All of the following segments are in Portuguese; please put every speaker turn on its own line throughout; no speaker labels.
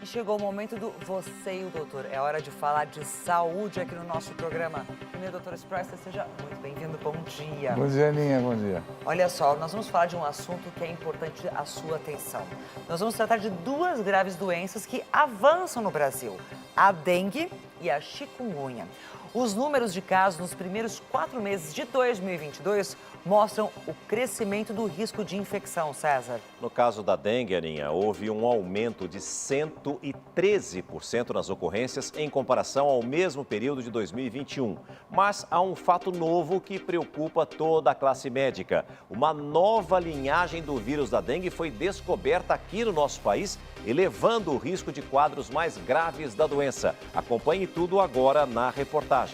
E chegou o momento do Você e o Doutor. É hora de falar de saúde aqui no nosso programa. Meu doutor Sproyster, seja muito bem-vindo. Bom dia.
Bom dia, Aninha. Bom dia.
Olha só, nós vamos falar de um assunto que é importante a sua atenção. Nós vamos tratar de duas graves doenças que avançam no Brasil: a dengue e a chikungunya. Os números de casos nos primeiros 4 meses de 2022 mostram o crescimento do risco de infecção, César.
No caso da dengue, Aninha, houve um aumento de 113% nas ocorrências em comparação ao mesmo período de 2021. Mas há um fato novo que preocupa toda a classe médica. Uma nova linhagem do vírus da dengue foi descoberta aqui no nosso país, elevando o risco de quadros mais graves da doença. Acompanhe tudo agora na reportagem.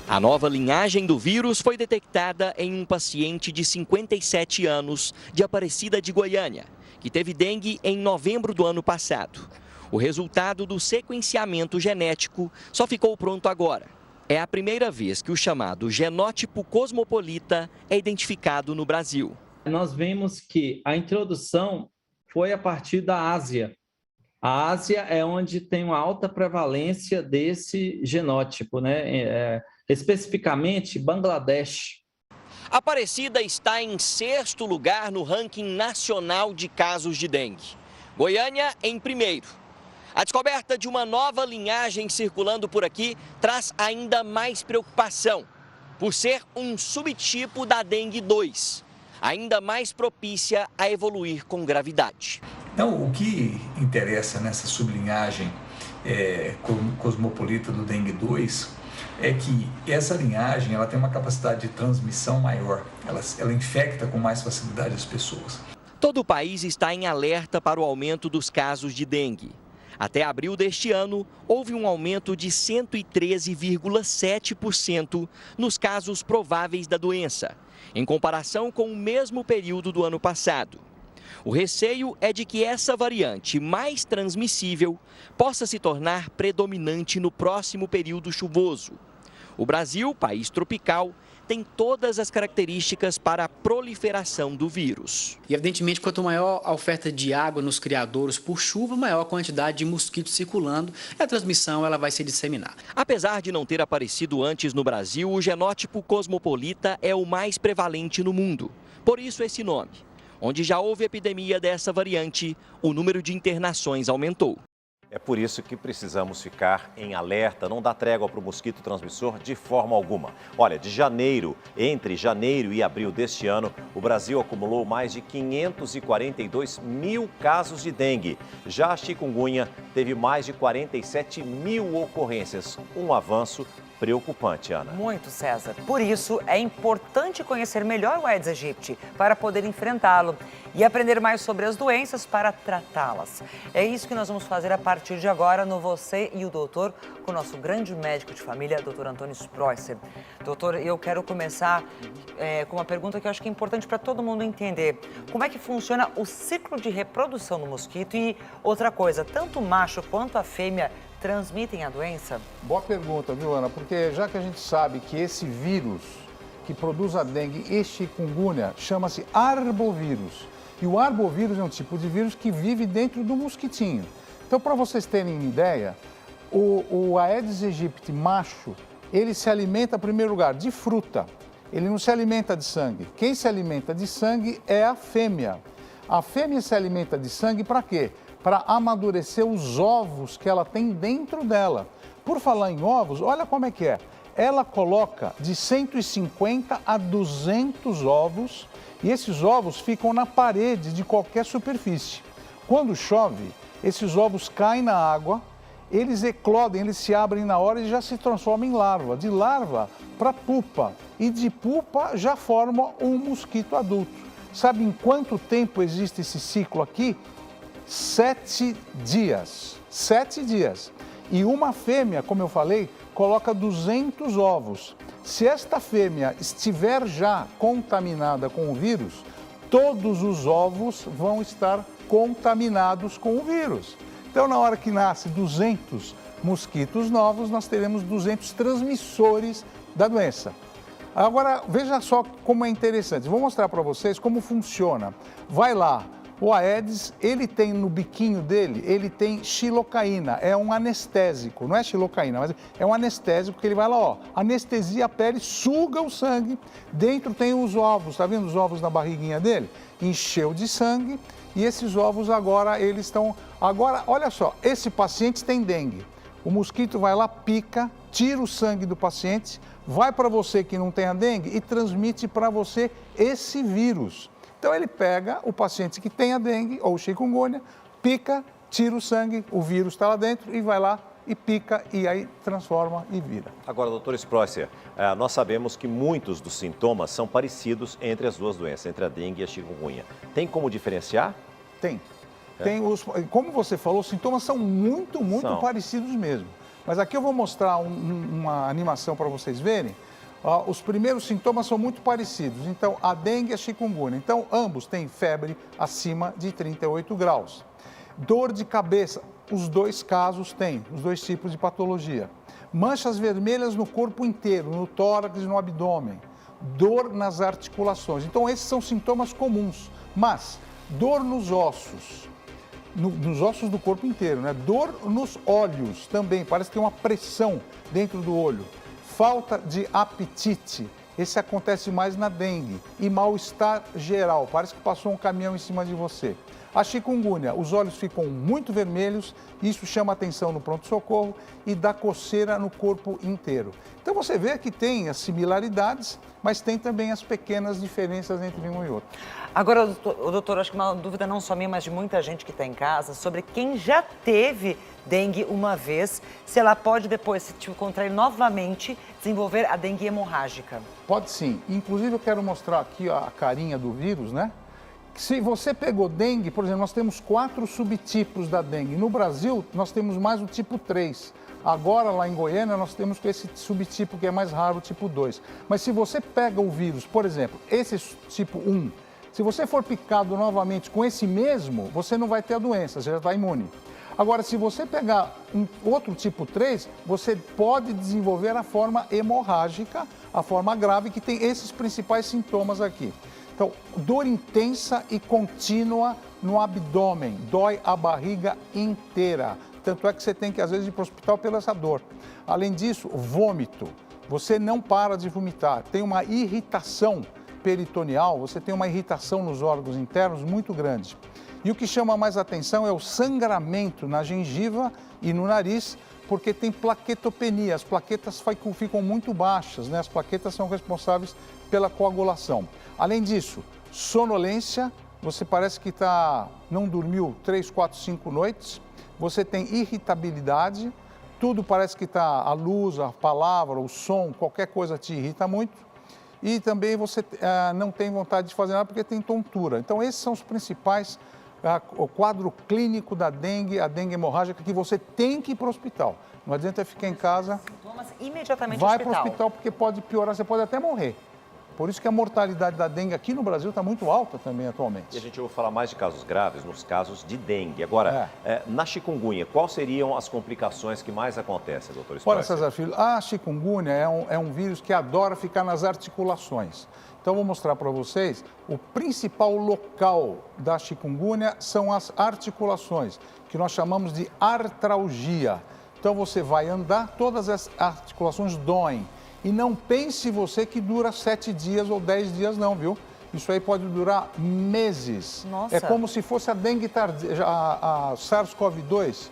A nova linhagem do vírus foi detectada em um paciente de 57 anos de Aparecida de Goiânia, que teve dengue em novembro do ano passado. O resultado do sequenciamento genético só ficou pronto agora. É a primeira vez que o chamado genótipo cosmopolita é identificado no Brasil.
Nós vemos que a introdução foi a partir da Ásia. A Ásia é onde tem uma alta prevalência desse genótipo, né? Especificamente Bangladesh.
Aparecida está em 6º lugar no ranking nacional de casos de dengue. Goiânia em 1º. A descoberta de uma nova linhagem circulando por aqui traz ainda mais preocupação, por ser um subtipo da dengue 2, ainda mais propícia a evoluir com gravidade.
Então, o que interessa nessa sublinhagem cosmopolita do dengue 2 é que essa linhagem ela tem uma capacidade de transmissão maior, ela infecta com mais facilidade as pessoas.
Todo o país está em alerta para o aumento dos casos de dengue. Até abril deste ano, houve um aumento de 113,7% nos casos prováveis da doença, em comparação com o mesmo período do ano passado. O receio é de que essa variante mais transmissível possa se tornar predominante no próximo período chuvoso. O Brasil, país tropical, tem todas as características para a proliferação do vírus.
E, evidentemente, quanto maior a oferta de água nos criadouros por chuva, maior a quantidade de mosquitos circulando e a transmissão ela vai se disseminar.
Apesar de não ter aparecido antes no Brasil, o genótipo cosmopolita é o mais prevalente no mundo. Por isso esse nome. Onde já houve epidemia dessa variante, o número de internações aumentou.
É por isso que precisamos ficar em alerta, não dar trégua para o mosquito transmissor de forma alguma. Olha, entre janeiro e abril deste ano, o Brasil acumulou mais de 542 mil casos de dengue. Já a chikungunya teve mais de 47 mil ocorrências, um avanço preocupante, Ana.
Muito, César. Por isso, é importante conhecer melhor o Aedes aegypti para poder enfrentá-lo e aprender mais sobre as doenças para tratá-las. É isso que nós vamos fazer a partir de agora no Você e o Doutor, com o nosso grande médico de família, Dr. Antônio Sproyster. Doutor, eu quero começar com uma pergunta que eu acho que é importante para todo mundo entender. Como é que funciona o ciclo de reprodução do mosquito? E outra coisa, tanto o macho quanto a fêmea transmitem a doença?
Boa pergunta, viu, Ana? Porque já que a gente sabe que esse vírus que produz a dengue e chikungunya chama-se arbovírus. E o arbovírus é um tipo de vírus que vive dentro do mosquitinho. Então, para vocês terem ideia, o Aedes aegypti macho, ele se alimenta, em primeiro lugar, de fruta. Ele não se alimenta de sangue. Quem se alimenta de sangue é a fêmea. A fêmea se alimenta de sangue para quê? Para amadurecer os ovos que ela tem dentro dela. Por falar em ovos, olha como é que é. Ela coloca de 150 a 200 ovos e esses ovos ficam na parede de qualquer superfície. Quando chove, esses ovos caem na água, eles eclodem, eles se abrem na hora e já se transformam em larva. De larva para pupa e de pupa já forma um mosquito adulto. Sabe em quanto tempo existe esse ciclo aqui? 7 dias. 7 dias. E uma fêmea, como eu falei, coloca 200 ovos. Se esta fêmea estiver já contaminada com o vírus, todos os ovos vão estar contaminados com o vírus. Então, na hora que nasce 200 mosquitos novos, nós teremos 200 transmissores da doença. Agora, veja só como é interessante. Vou mostrar para vocês como funciona. Vai lá O Aedes, ele tem no biquinho dele, ele tem xilocaína, é um anestésico, não é xilocaína, mas é um anestésico que ele vai lá, ó, anestesia a pele, suga o sangue, dentro tem os ovos, tá vendo os ovos na barriguinha dele? Encheu de sangue e esses ovos agora, eles estão... Agora, olha só, esse paciente tem dengue, o mosquito vai lá, pica, tira o sangue do paciente, vai para você que não tem a dengue e transmite para você esse vírus. Então ele pega o paciente que tem a dengue ou chikungunya, pica, tira o sangue, o vírus está lá dentro e vai lá e pica e aí transforma e vira.
Agora, doutor Sprocer, nós sabemos que muitos dos sintomas são parecidos entre as duas doenças, entre a dengue e a chikungunya. Tem como diferenciar?
Tem. Como você falou, os sintomas são muito parecidos mesmo. Mas aqui eu vou mostrar uma animação para vocês verem. Os primeiros sintomas são muito parecidos, então a dengue e a chikungunya. Então ambos têm febre acima de 38 graus. Dor de cabeça, os dois casos têm, os dois tipos de patologia. Manchas vermelhas no corpo inteiro, no tórax e no abdômen. Dor nas articulações. Então esses são sintomas comuns, mas dor nos ossos. Nos ossos do corpo inteiro, né? Dor nos olhos também, parece que tem uma pressão dentro do olho. Falta de apetite, esse acontece mais na dengue. E mal-estar geral, parece que passou um caminhão em cima de você. A chikungunya, os olhos ficam muito vermelhos, isso chama atenção no pronto-socorro e dá coceira no corpo inteiro. Então você vê que tem as similaridades, mas tem também as pequenas diferenças entre um e outro.
Agora, doutor, acho que uma dúvida não só minha, mas de muita gente que está em casa, sobre quem já teve dengue uma vez, se ela pode depois, se contrair novamente, desenvolver a dengue hemorrágica.
Pode sim. Inclusive eu quero mostrar aqui a carinha do vírus, né? Se você pegou dengue, por exemplo, nós temos 4 subtipos da dengue. No Brasil, nós temos mais o tipo 3. Agora, lá em Goiânia, nós temos esse subtipo que é mais raro, o tipo 2. Mas se você pega o vírus, por exemplo, esse tipo 1, se você for picado novamente com esse mesmo, você não vai ter a doença, você já está imune. Agora, se você pegar outro tipo 3, você pode desenvolver a forma hemorrágica, a forma grave, que tem esses principais sintomas aqui. Então, dor intensa e contínua no abdômen, dói a barriga inteira. Tanto é que você tem que, às vezes, ir para o hospital pela essa dor. Além disso, vômito. Você não para de vomitar. Tem uma irritação peritoneal, você tem uma irritação nos órgãos internos muito grande. E o que chama mais atenção é o sangramento na gengiva e no nariz, porque tem plaquetopenia. As plaquetas ficam muito baixas, né? As plaquetas são responsáveis pela coagulação. Além disso, sonolência, você parece que não dormiu 3, 4, 5 noites. Você tem irritabilidade, tudo parece que a luz, a palavra, o som, qualquer coisa te irrita muito. E também você não tem vontade de fazer nada porque tem tontura. Então esses são os principais, o quadro clínico da dengue, a dengue hemorrágica, que você tem que ir para o hospital. Não adianta ficar em casa.
Sintomas imediatamente
vai para o hospital porque pode piorar, você pode até morrer. Por isso que a mortalidade da dengue aqui no Brasil está muito alta também atualmente.
E a gente ouve falar mais de casos graves nos casos de dengue. Agora, na chikungunya, quais seriam as complicações que mais acontecem, doutor Sprocer?
Olha, César Filho, a chikungunya é um vírus que adora ficar nas articulações. Então, vou mostrar para vocês, o principal local da chikungunya são as articulações, que nós chamamos de artralgia. Então, você vai andar, todas as articulações doem. E não pense você que dura 7 dias ou 10 dias não, viu? Isso aí pode durar meses.
Nossa.
É como se fosse a dengue tardia, a SARS-CoV-2,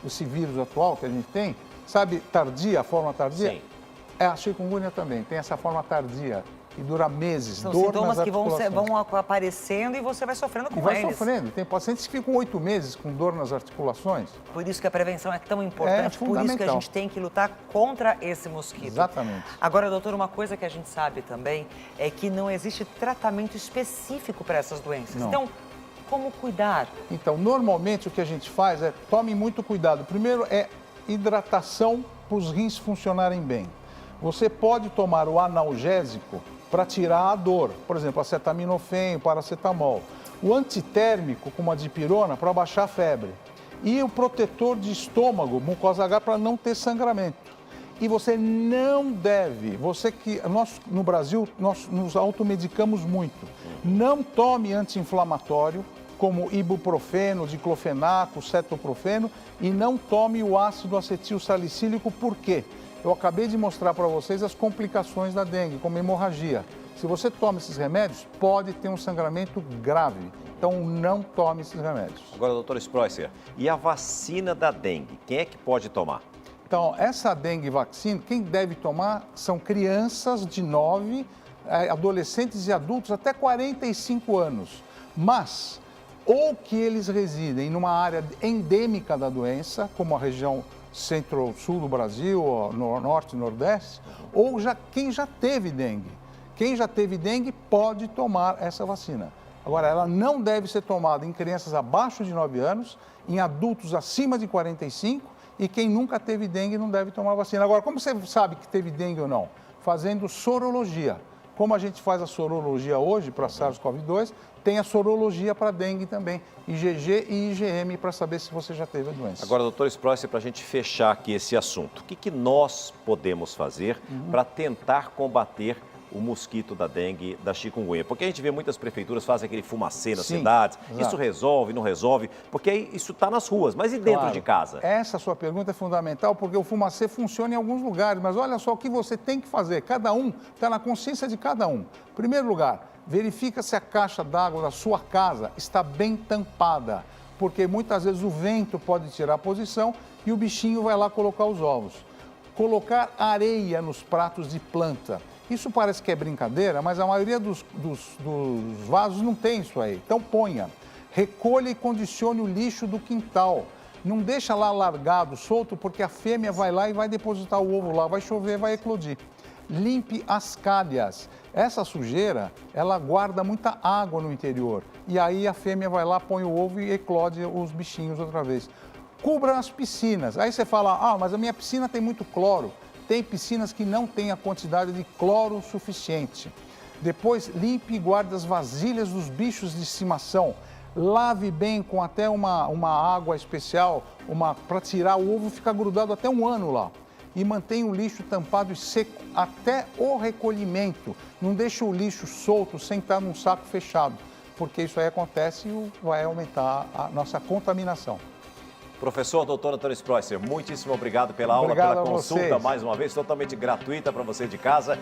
esse vírus atual que a gente tem, sabe, tardia, a forma tardia?
Sim.
A chikungunya também tem essa forma tardia e dura meses.
São
dor
sintomas
nas
que vão
articulações.
aparecendo e você vai sofrendo com
E vai
eles.
sofrendo. Tem pacientes que ficam 8 meses com dor nas articulações.
Por isso que a prevenção é tão importante, por isso que a gente tem que lutar contra esse mosquito.
Exatamente.
Agora, doutor, uma coisa que a gente sabe também é que não existe tratamento específico para essas doenças.
Não.
Então, como cuidar?
Então, normalmente o que a gente faz é tome muito cuidado. Primeiro é hidratação para os rins funcionarem bem. Você pode tomar o analgésico para tirar a dor, por exemplo, acetaminofén, paracetamol. O antitérmico, como a dipirona, para baixar a febre. E o protetor de estômago, mucosa H, para não ter sangramento. E você não deve, nós no Brasil, nós nos automedicamos muito. Não tome anti-inflamatório, como ibuprofeno, diclofenaco, cetoprofeno, e não tome o ácido acetil salicílico. Por quê? Eu acabei de mostrar para vocês as complicações da dengue, como hemorragia. Se você toma esses remédios, pode ter um sangramento grave. Então, não tome esses remédios.
Agora, doutor Spreusser, e a vacina da dengue? Quem é que pode tomar?
Então, essa dengue vacina, quem deve tomar são crianças de 9, adolescentes e adultos até 45 anos. Mas, ou que eles residem numa área endêmica da doença, como a região centro-sul do Brasil, ou norte e nordeste, ou quem já teve dengue. Quem já teve dengue pode tomar essa vacina. Agora, ela não deve ser tomada em crianças abaixo de 9 anos, em adultos acima de 45, e quem nunca teve dengue não deve tomar vacina. Agora, como você sabe que teve dengue ou não? Fazendo sorologia. Como a gente faz a sorologia hoje para SARS-CoV-2, tem a sorologia para dengue também, IgG e IgM, para saber se você já teve a doença.
Agora, doutor Spreusser, para a gente fechar aqui esse assunto, o que nós podemos fazer para tentar combater o mosquito da dengue, da chikungunya? Porque a gente vê muitas prefeituras fazem aquele fumacê nas cidades. Exato. Isso resolve, não resolve? Porque aí isso está nas ruas, mas e dentro de casa?
Essa sua pergunta é fundamental, porque o fumacê funciona em alguns lugares, mas olha só o que você tem que fazer. Cada um está na consciência de cada um. Em primeiro lugar, verifica se a caixa d'água da sua casa está bem tampada, porque muitas vezes o vento pode tirar a posição e o bichinho vai lá colocar os ovos. Colocar areia nos pratos de planta. Isso parece que é brincadeira, mas a maioria dos vasos não tem isso aí. Então ponha. Recolha e condicione o lixo do quintal. Não deixa lá largado, solto, porque a fêmea vai lá e vai depositar o ovo lá, vai chover, vai eclodir. Limpe as calhas. Essa sujeira, ela guarda muita água no interior. E aí a fêmea vai lá, põe o ovo e eclode os bichinhos outra vez. Cubra as piscinas. Aí você fala, mas a minha piscina tem muito cloro. Tem piscinas que não têm a quantidade de cloro suficiente. Depois, limpe e guarde as vasilhas dos bichos de estimação. Lave bem com até uma água especial, para tirar o ovo, fica grudado até 1 ano lá. E mantenha o lixo tampado e seco até o recolhimento. Não deixe o lixo solto, sem estar num saco fechado, porque isso aí acontece e vai aumentar a nossa contaminação.
Professor, doutor Antônio Spreusser, muitíssimo obrigado pela aula, pela consulta, mais uma vez, totalmente gratuita para você de casa.